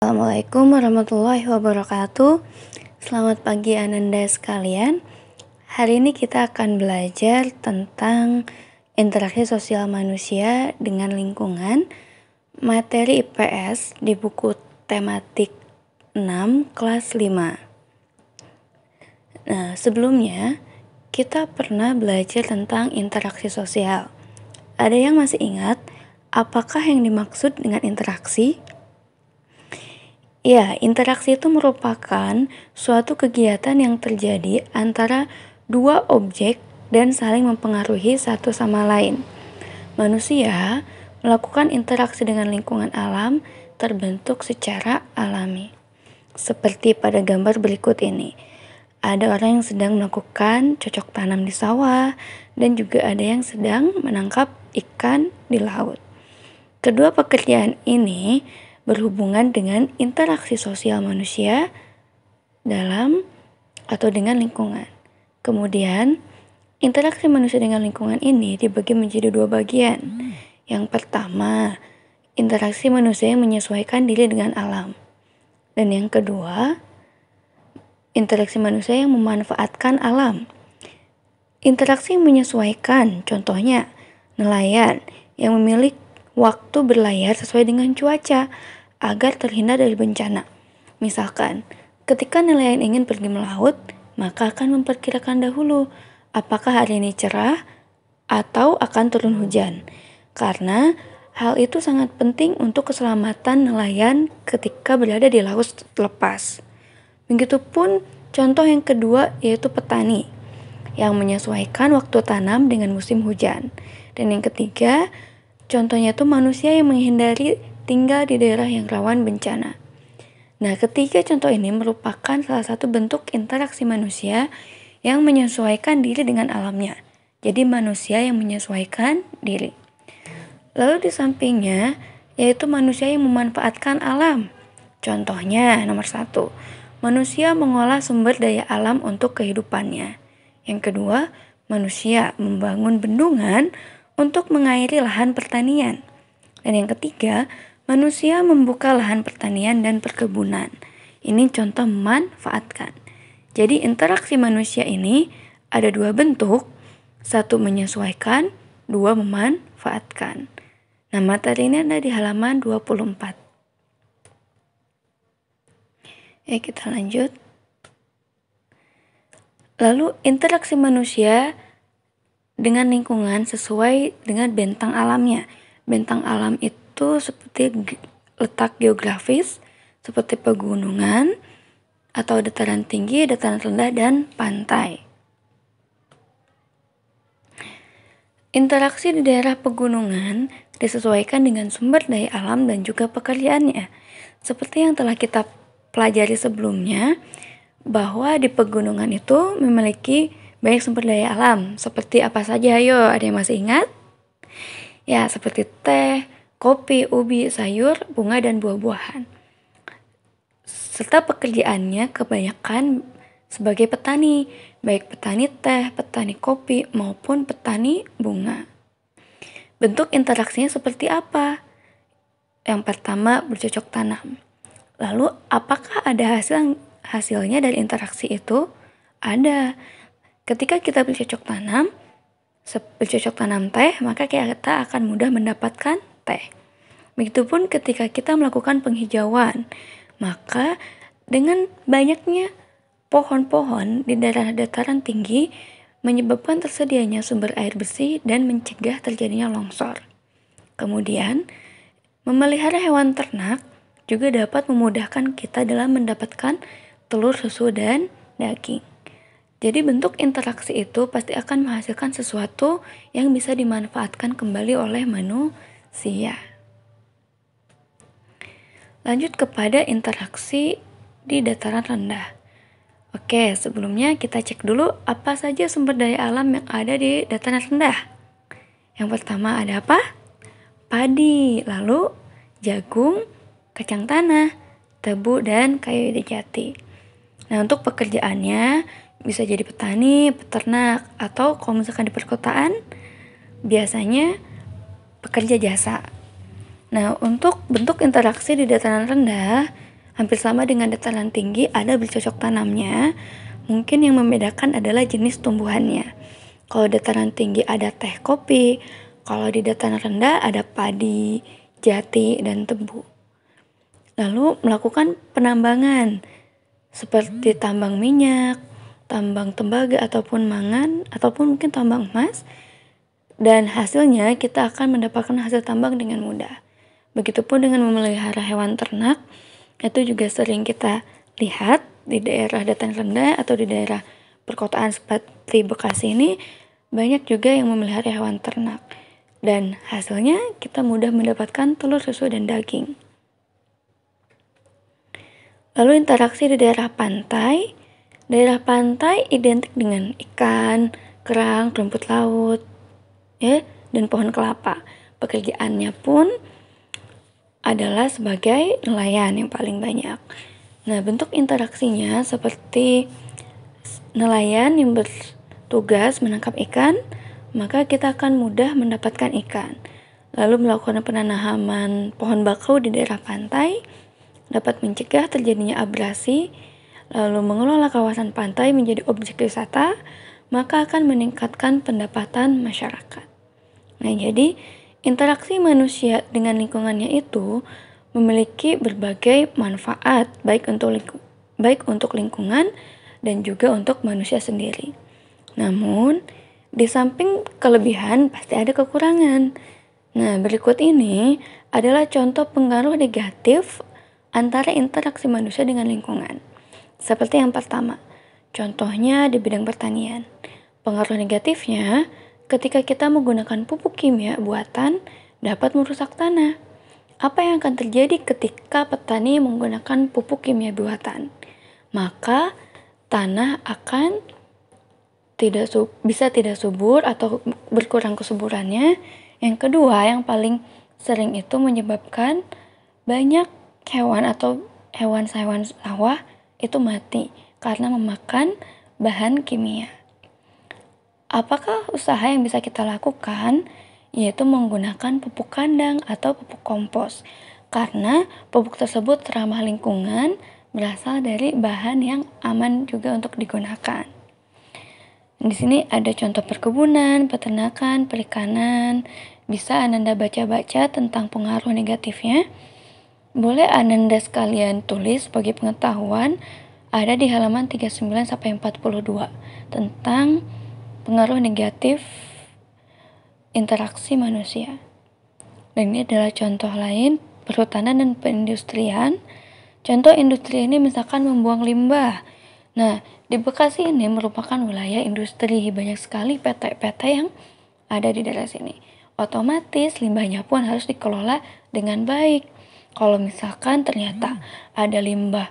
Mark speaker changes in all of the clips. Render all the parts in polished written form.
Speaker 1: Assalamualaikum warahmatullahi wabarakatuh. Selamat pagi Ananda sekalian. Hari ini kita akan belajar tentang interaksi sosial manusia dengan lingkungan, materi IPS di buku tematik 6 kelas 5. Nah, sebelumnya kita pernah belajar tentang interaksi sosial. Ada yang masih ingat apakah yang dimaksud dengan interaksi? Ya, interaksi itu merupakan suatu kegiatan yang terjadi antara dua objek dan saling mempengaruhi satu sama lain. Manusia melakukan interaksi dengan lingkungan alam terbentuk secara alami. Seperti pada gambar berikut ini. Ada orang yang sedang melakukan cocok tanam di sawah dan juga ada yang sedang menangkap ikan di laut. Kedua pekerjaan ini berhubungan dengan interaksi sosial manusia dalam atau dengan lingkungan. Kemudian, interaksi manusia dengan lingkungan ini dibagi menjadi dua bagian. Yang pertama, interaksi manusia yang menyesuaikan diri dengan alam. Dan yang kedua, interaksi manusia yang memanfaatkan alam. Interaksi yang menyesuaikan, contohnya nelayan yang memilih waktu berlayar sesuai dengan cuaca agar terhindar dari bencana. Misalkan, ketika nelayan ingin pergi melaut, maka akan memperkirakan dahulu apakah hari ini cerah atau akan turun hujan. Karena hal itu sangat penting untuk keselamatan nelayan ketika berada di laut lepas. Begitupun contoh yang kedua yaitu petani yang menyesuaikan waktu tanam dengan musim hujan. Dan yang ketiga, contohnya itu manusia yang menghindari tinggal di daerah yang rawan bencana. Nah, ketiga contoh ini merupakan salah satu bentuk interaksi manusia yang menyesuaikan diri dengan alamnya. Jadi manusia yang menyesuaikan diri. Lalu di sampingnya, yaitu manusia yang memanfaatkan alam. Contohnya, nomor 1, manusia mengolah sumber daya alam untuk kehidupannya. Yang kedua, manusia membangun bendungan untuk mengairi lahan pertanian. Dan yang ketiga, manusia membuka lahan pertanian dan perkebunan. Ini contoh memanfaatkan. Jadi interaksi manusia ini ada dua bentuk. Satu menyesuaikan, dua memanfaatkan. Nah, materi ini ada di halaman 24. Kita lanjut. Lalu interaksi manusia dengan lingkungan sesuai dengan bentang alamnya. Bentang alam itu seperti letak geografis, seperti pegunungan, atau dataran tinggi, dataran rendah, dan pantai. Interaksi di daerah pegunungan disesuaikan dengan sumber daya alam dan juga pekerjaannya. Seperti yang telah kita pelajari sebelumnya, bahwa di pegunungan itu memiliki banyak sumber daya alam. Seperti apa saja? Ayo, ada yang masih ingat? Ya, seperti teh, kopi, ubi, sayur, bunga, dan buah-buahan. Serta pekerjaannya kebanyakan sebagai petani, baik petani teh, petani kopi, maupun petani bunga. Bentuk interaksinya seperti apa? Yang pertama, bercocok tanam. Lalu, apakah ada hasilnya dari interaksi itu? Ada. Ketika kita bercocok tanam teh, maka kita akan mudah mendapatkan teh. Begitupun ketika kita melakukan penghijauan, maka dengan banyaknya pohon-pohon di daerah dataran tinggi menyebabkan tersedianya sumber air bersih dan mencegah terjadinya longsor. Kemudian, memelihara hewan ternak juga dapat memudahkan kita dalam mendapatkan telur, susu, dan daging. Jadi bentuk interaksi itu pasti akan menghasilkan sesuatu yang bisa dimanfaatkan kembali oleh manusia. Lanjut kepada interaksi di dataran rendah. Oke, sebelumnya kita cek dulu apa saja sumber daya alam yang ada di dataran rendah. Yang pertama ada apa? Padi, lalu jagung, kacang tanah, tebu, dan kayu jati. Nah, untuk pekerjaannya bisa jadi petani, peternak, atau kalau misalkan di perkotaan biasanya pekerja jasa. Nah, untuk bentuk interaksi di dataran rendah hampir sama dengan dataran tinggi, ada bercocok tanamnya. Mungkin yang membedakan adalah jenis tumbuhannya. Kalau dataran tinggi ada teh, kopi. Kalau di dataran rendah ada padi, jati, dan tebu. Lalu melakukan penambangan seperti tambang minyak, tambang tembaga ataupun mangan, ataupun mungkin tambang emas. Dan hasilnya kita akan mendapatkan hasil tambang dengan mudah. Begitupun dengan memelihara hewan ternak, itu juga sering kita lihat di daerah dataran rendah atau di daerah perkotaan seperti Bekasi ini, banyak juga yang memelihara hewan ternak. Dan hasilnya kita mudah mendapatkan telur, susu, dan daging. Lalu interaksi di daerah pantai. Daerah pantai identik dengan ikan, kerang, rumput laut, dan pohon kelapa. Pekerjaannya pun adalah sebagai nelayan yang paling banyak. Nah, bentuk interaksinya seperti nelayan yang bertugas menangkap ikan, maka kita akan mudah mendapatkan ikan. Lalu melakukan penanaman pohon bakau di daerah pantai dapat mencegah terjadinya abrasi. Lalu mengelola kawasan pantai menjadi objek wisata, maka akan meningkatkan pendapatan masyarakat. Nah, jadi interaksi manusia dengan lingkungannya itu memiliki berbagai manfaat, baik untuk lingkungan dan juga untuk manusia sendiri. Namun, di samping kelebihan pasti ada kekurangan. Nah, berikut ini adalah contoh pengaruh negatif antara interaksi manusia dengan lingkungan. Seperti yang pertama, contohnya di bidang pertanian. Pengaruh negatifnya, ketika kita menggunakan pupuk kimia buatan, dapat merusak tanah. Apa yang akan terjadi ketika petani menggunakan pupuk kimia buatan? Maka tanah akan bisa tidak subur atau berkurang kesuburannya. Yang kedua, yang paling sering itu menyebabkan banyak hewan atau hewan sawah itu mati karena memakan bahan kimia. Apakah usaha yang bisa kita lakukan? Yaitu menggunakan pupuk kandang atau pupuk kompos. Karena pupuk tersebut ramah lingkungan, berasal dari bahan yang aman juga untuk digunakan. Di sini ada contoh perkebunan, peternakan, perikanan. Bisa Ananda baca-baca tentang pengaruh negatifnya. Boleh Ananda sekalian tulis sebagai pengetahuan, ada di halaman 39 sampai 42 tentang pengaruh negatif interaksi manusia. Dan ini adalah contoh lain perhutanan dan perindustrian. Contoh industri ini misalkan membuang limbah. Nah, di Bekasi ini merupakan wilayah industri, banyak sekali PT-PT yang ada di daerah sini. Otomatis limbahnya pun harus dikelola dengan baik. Kalau misalkan ternyata ada limbah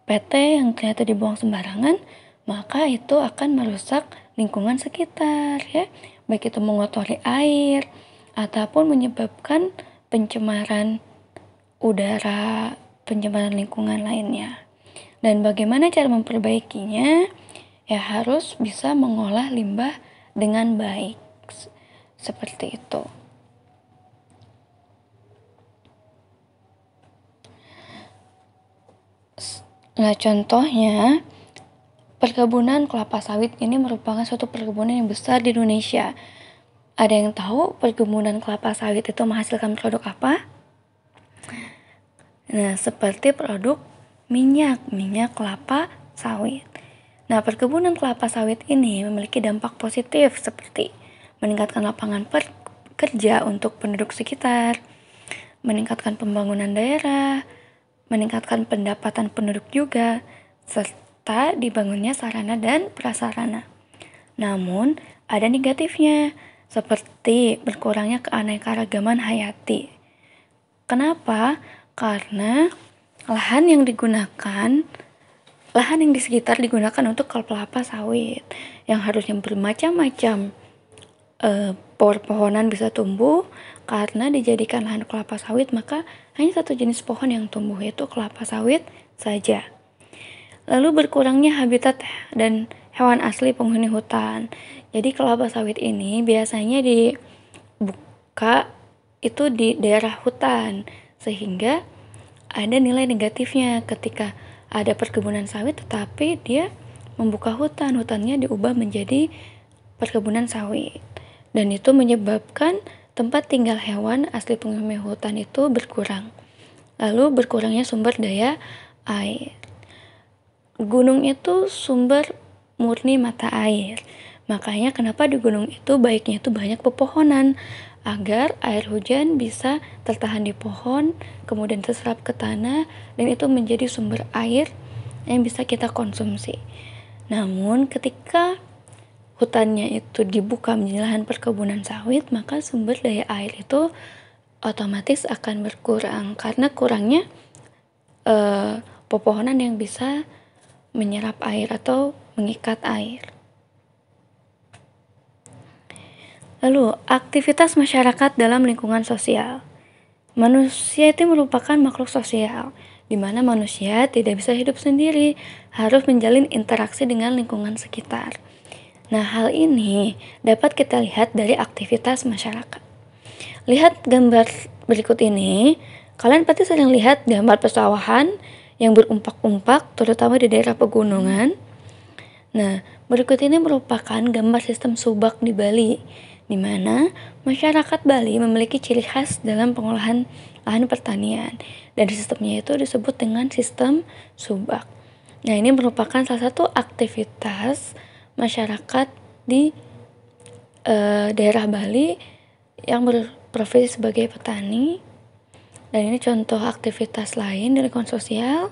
Speaker 1: PT yang ternyata dibuang sembarangan, maka itu akan merusak lingkungan sekitar, ya. Baik itu mengotori air ataupun menyebabkan pencemaran udara, pencemaran lingkungan lainnya. Dan bagaimana cara memperbaikinya? Ya harus bisa mengolah limbah dengan baik. Seperti itu. Nah, contohnya perkebunan kelapa sawit ini merupakan suatu perkebunan yang besar di Indonesia. Ada yang tahu perkebunan kelapa sawit itu menghasilkan produk apa? Nah, seperti produk minyak kelapa sawit. Nah, perkebunan kelapa sawit ini memiliki dampak positif seperti meningkatkan lapangan kerja untuk penduduk sekitar, meningkatkan pembangunan daerah, meningkatkan pendapatan penduduk juga, serta dibangunnya sarana dan prasarana. Namun, ada negatifnya, seperti berkurangnya keanekaragaman hayati. Kenapa? Karena lahan yang di sekitar digunakan untuk kelapa sawit, yang harusnya bermacam-macam pohon-pohonan bisa tumbuh. Karena dijadikan lahan kelapa sawit, maka hanya satu jenis pohon yang tumbuh, yaitu kelapa sawit saja. Lalu berkurangnya habitat dan hewan asli penghuni hutan. Jadi kelapa sawit ini biasanya dibuka itu di daerah hutan, sehingga ada nilai negatifnya ketika ada perkebunan sawit tetapi dia membuka hutannya diubah menjadi perkebunan sawit. Dan itu menyebabkan tempat tinggal hewan asli penghuni hutan itu berkurang. Lalu berkurangnya sumber daya air. Gunung itu sumber murni mata air. Makanya kenapa di gunung itu baiknya itu banyak pepohonan agar air hujan bisa tertahan di pohon, kemudian terserap ke tanah, dan itu menjadi sumber air yang bisa kita konsumsi. Namun ketika hutannya itu dibuka menjadi lahan perkebunan sawit, maka sumber daya air itu otomatis akan berkurang karena kurangnya pepohonan yang bisa menyerap air atau mengikat air. Lalu, aktivitas masyarakat dalam lingkungan sosial. Manusia itu merupakan makhluk sosial, di mana manusia tidak bisa hidup sendiri, harus menjalin interaksi dengan lingkungan sekitar. Nah, hal ini dapat kita lihat dari aktivitas masyarakat. Lihat gambar berikut ini, kalian pasti sering lihat gambar pesawahan yang berumpak-umpak, terutama di daerah pegunungan. Nah, berikut ini merupakan gambar sistem subak di Bali, di mana masyarakat Bali memiliki ciri khas dalam pengolahan lahan pertanian, dan sistemnya itu disebut dengan sistem subak. Nah, ini merupakan salah satu aktivitas masyarakat di daerah Bali yang berprofesi sebagai petani. Dan ini contoh aktivitas lain di lingkungan sosial: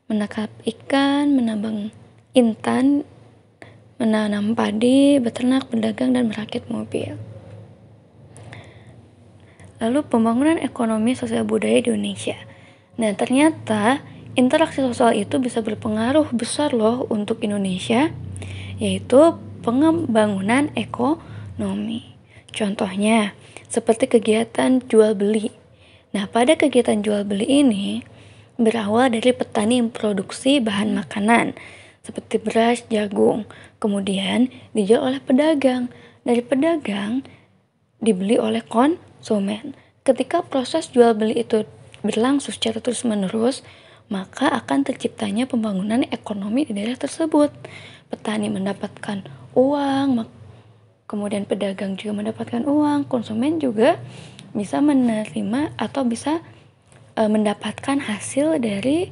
Speaker 1: menangkap ikan, menambang intan, menanam padi, beternak, berdagang, dan merakit mobil. Lalu pembangunan ekonomi sosial budaya di Indonesia. Nah, ternyata interaksi sosial itu bisa berpengaruh besar loh untuk Indonesia, yaitu pembangunan ekonomi. Contohnya, seperti kegiatan jual beli. Nah, pada kegiatan jual beli ini berawal dari petani yang produksi bahan makanan seperti beras, jagung, kemudian dijual oleh pedagang. Dari pedagang dibeli oleh konsumen. Ketika proses jual beli itu berlangsung secara terus-menerus, maka akan terciptanya pembangunan ekonomi di daerah tersebut. Petani mendapatkan uang, kemudian pedagang juga mendapatkan uang, konsumen juga bisa menerima atau bisa mendapatkan hasil dari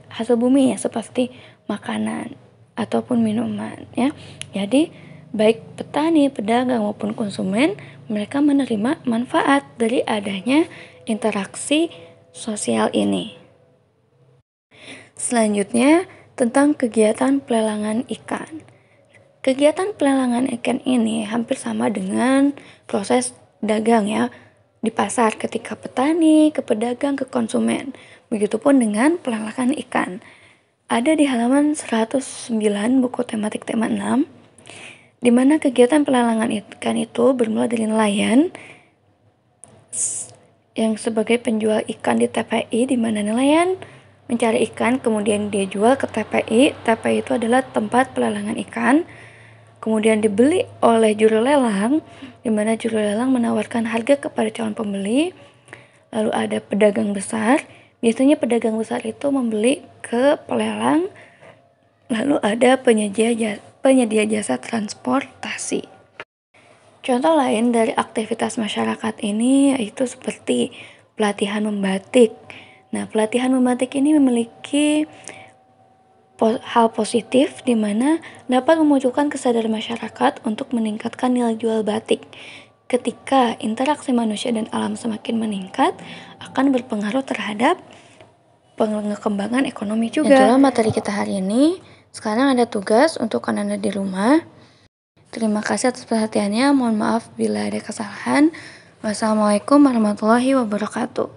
Speaker 1: hasil bumi ya, seperti makanan ataupun minuman ya. Jadi baik petani, pedagang maupun konsumen, mereka menerima manfaat dari adanya interaksi sosial ini. Selanjutnya tentang kegiatan pelelangan ikan. Kegiatan pelelangan ikan ini hampir sama dengan proses dagang ya di pasar, ketika petani ke pedagang ke konsumen. Begitupun dengan pelelangan ikan. Ada di halaman 109 buku tematik tema 6, di mana kegiatan pelelangan ikan itu bermula dari nelayan yang sebagai penjual ikan di TPI, di mana nelayan mencari ikan kemudian dia jual ke TPI. TPI itu adalah tempat pelelangan ikan. Kemudian dibeli oleh juru lelang, di mana juru lelang menawarkan harga kepada calon pembeli. Lalu ada pedagang besar. Biasanya pedagang besar itu membeli ke pelelang. Lalu ada penyedia jasa transportasi. Contoh lain dari aktivitas masyarakat ini yaitu seperti pelatihan membatik. Nah, pelatihan membatik ini memiliki hal positif di mana dapat memunculkan kesadaran masyarakat untuk meningkatkan nilai jual batik. Ketika interaksi manusia dan alam semakin meningkat, akan berpengaruh terhadap pengembangan ekonomi juga. Itulah materi kita hari ini. Sekarang ada tugas untuk anak-anak di rumah. Terima kasih atas perhatiannya. Mohon maaf bila ada kesalahan. Wassalamualaikum warahmatullahi wabarakatuh.